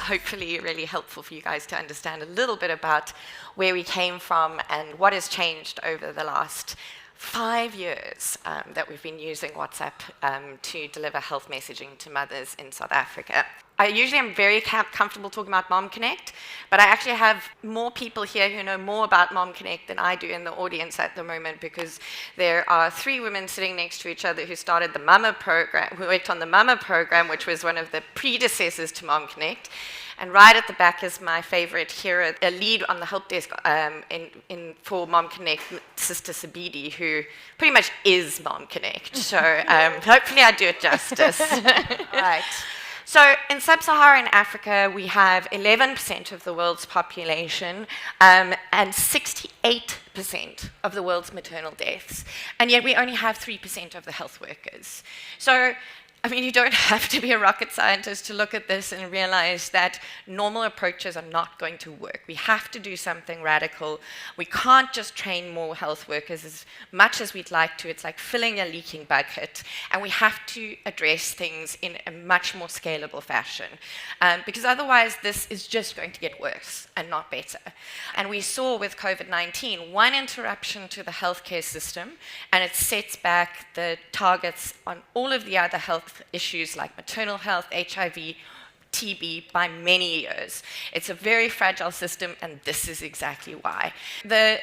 hopefully really helpful for you guys to understand a little bit about where we came from and what has changed over the last 5 years that we've been using WhatsApp to deliver health messaging to mothers in South Africa. I usually am very comfortable talking about Mom Connect, but I actually have more people here who know more about Mom Connect than I do in the audience at the moment, because there are 3 women sitting next to each other who started the Mama program, who worked on the Mama program, which was one of the predecessors to Mom Connect. And right at the back is my favorite here, a lead on the help desk for Mom Connect, Sister Sabidi, who pretty much is Mom Connect. So hopefully I do it justice. All right. So in sub-Saharan Africa, we have 11% of the world's population and 68% of the world's maternal deaths. And yet we only have 3% of the health workers. So I mean, you don't have to be a rocket scientist to look at this and realize that normal approaches are not going to work. We have to do something radical. We can't just train more health workers as much as we'd like to. It's like filling a leaking bucket. And we have to address things in a much more scalable fashion. Because otherwise, this is just going to get worse and not better. And we saw with COVID-19, one interruption to the healthcare system, and it sets back the targets on all of the other health issues like maternal health, HIV, TB by many years. It's a very fragile system, and this is exactly why. The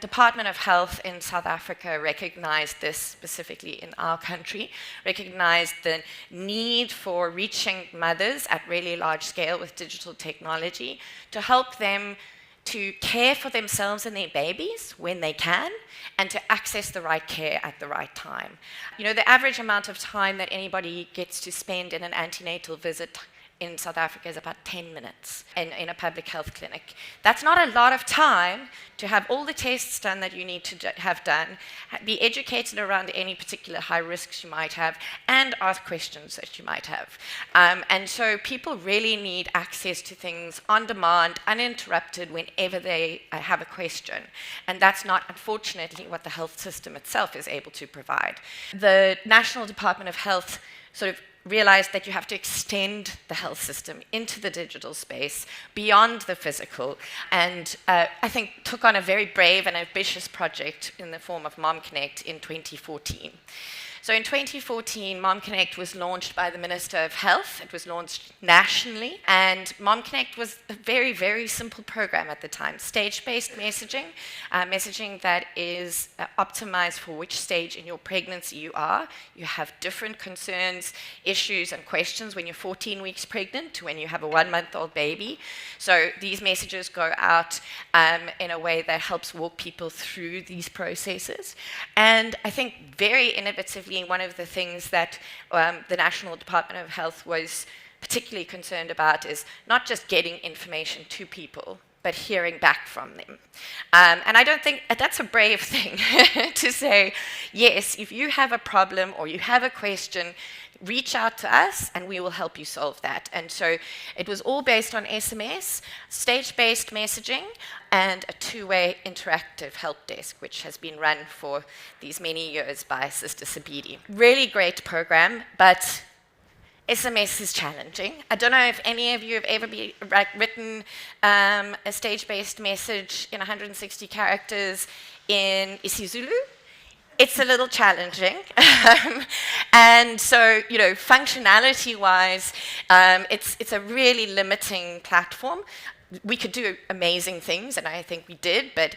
Department of Health in South Africa recognized this specifically in our country, recognized the need for reaching mothers at really large scale with digital technology to help them to care for themselves and their babies when they can, and to access the right care at the right time. You know, the average amount of time that anybody gets to spend in an antenatal visit in South Africa is about 10 minutes in a public health clinic. That's not a lot of time to have all the tests done that you need to have done, be educated around any particular high risks you might have, and ask questions that you might have. And so people really need access to things on demand, uninterrupted, whenever they have a question. And that's not, unfortunately, what the health system itself is able to provide. The National Department of Health sort of realized that you have to extend the health system into the digital space beyond the physical, and I think took on a very brave and ambitious project in the form of Mom Connect in 2014. So in 2014, Mom Connect was launched by the Minister of Health. It was launched nationally, and Mom Connect was a very, very simple program at the time. Stage-based messaging, messaging that is optimized for which stage in your pregnancy you are. You have different concerns, issues, and questions when you're 14 weeks pregnant to when you have a 1-month-old baby. So these messages go out in a way that helps walk people through these processes. And I think very innovatively, one of the things that the National Department of Health was particularly concerned about is not just getting information to people, but hearing back from them. And I don't think that's a brave thing to say, yes, if you have a problem or you have a question, reach out to us and we will help you solve that. And so it was all based on SMS, stage-based messaging, and a 2-way interactive help desk, which has been run for these many years by Sister Sabidi. Really great program, but SMS is challenging. I don't know if any of you have ever written a stage-based message in 160 characters in isiZulu. It's a little challenging. And so, you know, functionality-wise, it's a really limiting platform. We could do amazing things, and I think we did, but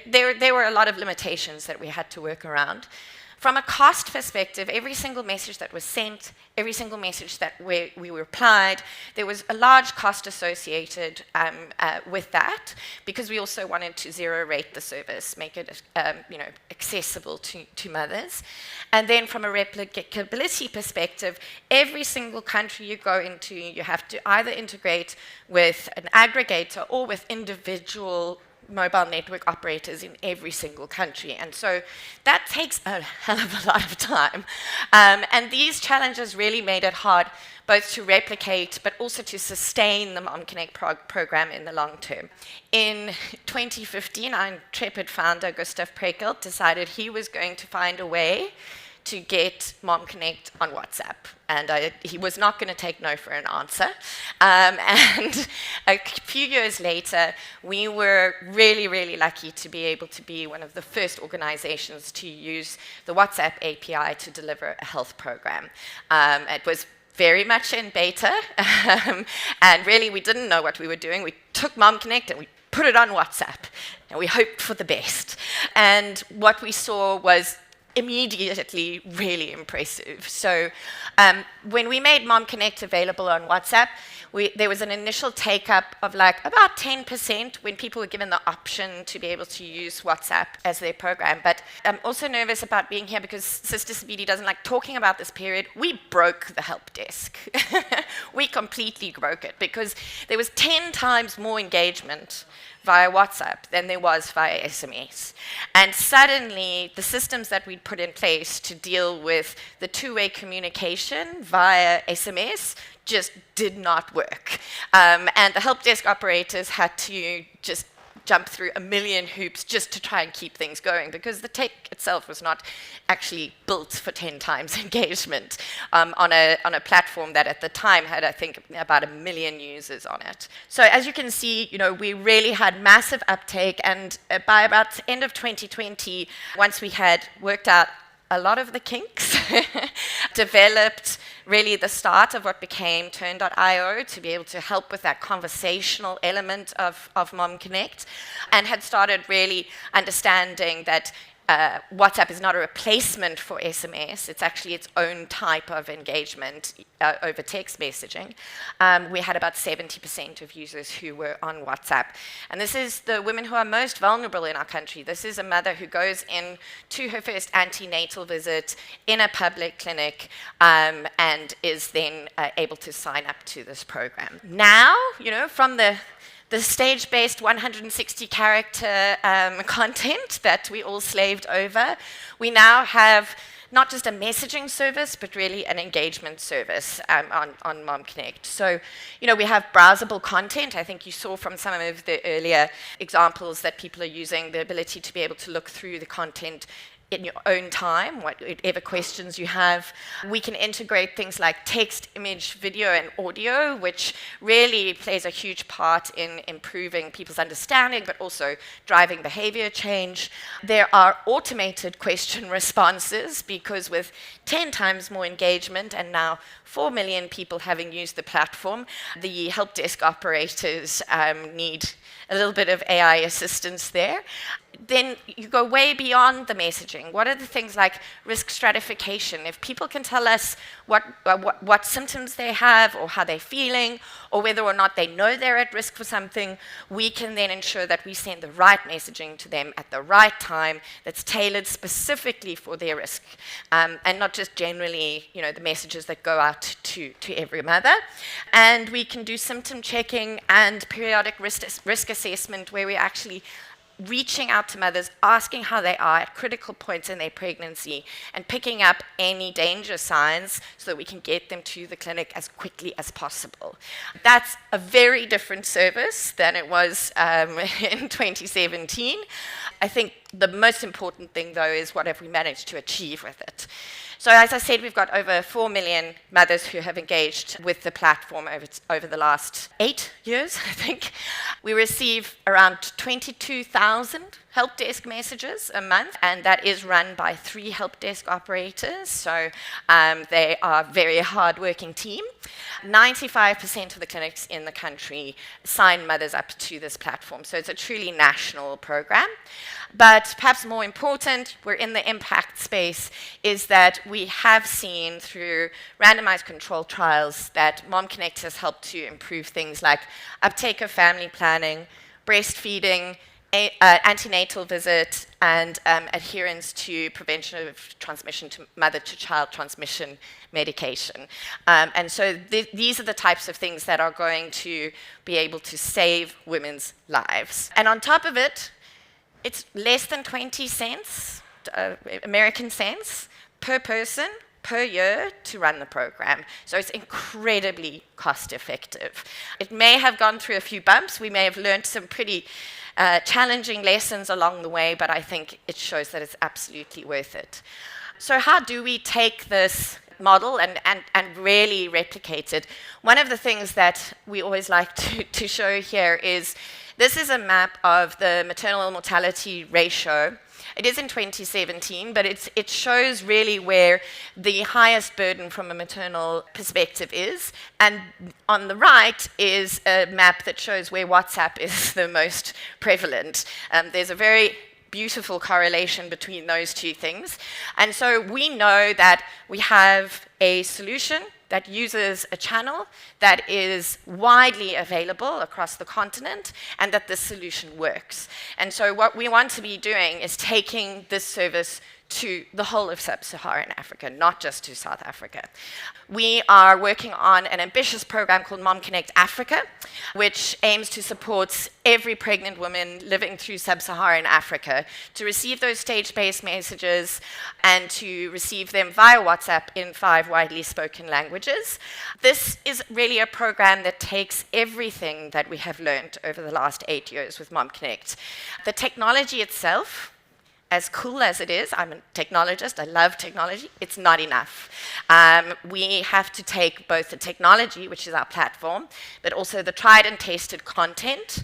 there were a lot of limitations that we had to work around. From a cost perspective, every single message that was sent, every single message that we replied, there was a large cost associated with that, because we also wanted to zero-rate the service, make it accessible to mothers. And then from a replicability perspective, every single country you go into, you have to either integrate with an aggregator or with individual mobile network operators in every single country. And so that takes a hell of a lot of time. And these challenges really made it hard both to replicate but also to sustain the Mom Connect program in the long term. In 2015, our intrepid founder, Gustav Prekelt, decided he was going to find a way to get Mom Connect on WhatsApp. And he was not going to take no for an answer. And a few years later, we were really, really lucky to be able to be one of the first organizations to use the WhatsApp API to deliver a health program. It was very much in beta, and really we didn't know what we were doing. We took Mom Connect and we put it on WhatsApp, and we hoped for the best. And what we saw was immediately really impressive. So when we made Mom Connect available on WhatsApp, there was an initial take-up of like about 10% when people were given the option to be able to use WhatsApp as their program. But I'm also nervous about being here because Sister Sabidi doesn't like talking about this period. We broke the help desk. We completely broke it because there was 10 times more engagement via WhatsApp than there was via SMS. And suddenly, the systems that we'd put in place to deal with the two-way communication via SMS just did not work. And the help desk operators had to just jump through a million hoops just to try and keep things going because the tech itself was not actually built for 10 times engagement on a platform that at the time had, I think, about 1 million users on it. So as you can see, we really had massive uptake, and by about the end of 2020, once we had worked out a lot of the kinks, developed really the start of what became Turn.io to be able to help with that conversational element of Mom Connect, and had started really understanding that WhatsApp is not a replacement for SMS. It's actually its own type of engagement over text messaging. We had about 70% of users who were on WhatsApp. And this is the women who are most vulnerable in our country. This is a mother who goes in to her first antenatal visit in a public clinic and is then able to sign up to this program. Now, from the stage-based 160-character content that we all slaved over, we now have not just a messaging service, but really an engagement service on Mom Connect. So, we have browsable content. I think you saw from some of the earlier examples that people are using the ability to be able to look through the content in your own time, whatever questions you have. We can integrate things like text, image, video, and audio, which really plays a huge part in improving people's understanding, but also driving behavior change. There are automated question responses, because with 10 times more engagement and now 4 million people having used the platform, the help desk operators need a little bit of AI assistance there. Then you go way beyond the messaging. What are the things like risk stratification? If people can tell us what symptoms they have or how they're feeling, or whether or not they know they're at risk for something, we can then ensure that we send the right messaging to them at the right time that's tailored specifically for their risk, and not just generally, the messages that go out to every mother. And we can do symptom checking and periodic risk assessment, where we're actually reaching out to mothers, asking how they are at critical points in their pregnancy, and picking up any danger signs so that we can get them to the clinic as quickly as possible. That's a very different service than it was in 2017. I think the most important thing, though, is what have we managed to achieve with it. So as I said, we've got over 4 million mothers who have engaged with the platform over the last 8 years, I think. We receive around 22,000 help desk messages a month, and that is run by 3 help desk operators, so they are a very hard-working team. 95% of the clinics in the country sign mothers up to this platform, so it's a truly national program. But perhaps more important, we're in the impact space, is that we have seen through randomized controlled trials that Mom Connect has helped to improve things like uptake of family planning, breastfeeding, antenatal visit, and adherence to prevention of transmission to mother-to-child transmission medication. And so these are the types of things that are going to be able to save women's lives. And on top of it, it's less than 20 cents, American cents, per person per year to run the program. So it's incredibly cost effective. It may have gone through a few bumps. We may have learned some pretty challenging lessons along the way, but I think it shows that it's absolutely worth it. So how do we take this model and really replicate it? One of the things that we always like to show here is this is a map of the maternal mortality ratio. It is in 2017, but it shows really where the highest burden from a maternal perspective is. And on the right is a map that shows where WhatsApp is the most prevalent. There's a very beautiful correlation between those two things. And so we know that we have a solution that uses a channel that is widely available across the continent, and that this solution works. And so what we want to be doing is taking this service to the whole of sub-Saharan Africa, not just to South Africa. We are working on an ambitious program called Mom Connect Africa, which aims to support every pregnant woman living through sub-Saharan Africa to receive those stage-based messages and to receive them via WhatsApp in 5 widely spoken languages. This is really a program that takes everything that we have learned over the last 8 years with Mom Connect. The technology itself, as cool as it is, I'm a technologist, I love technology, it's not enough. We have to take both the technology, which is our platform, but also the tried and tested content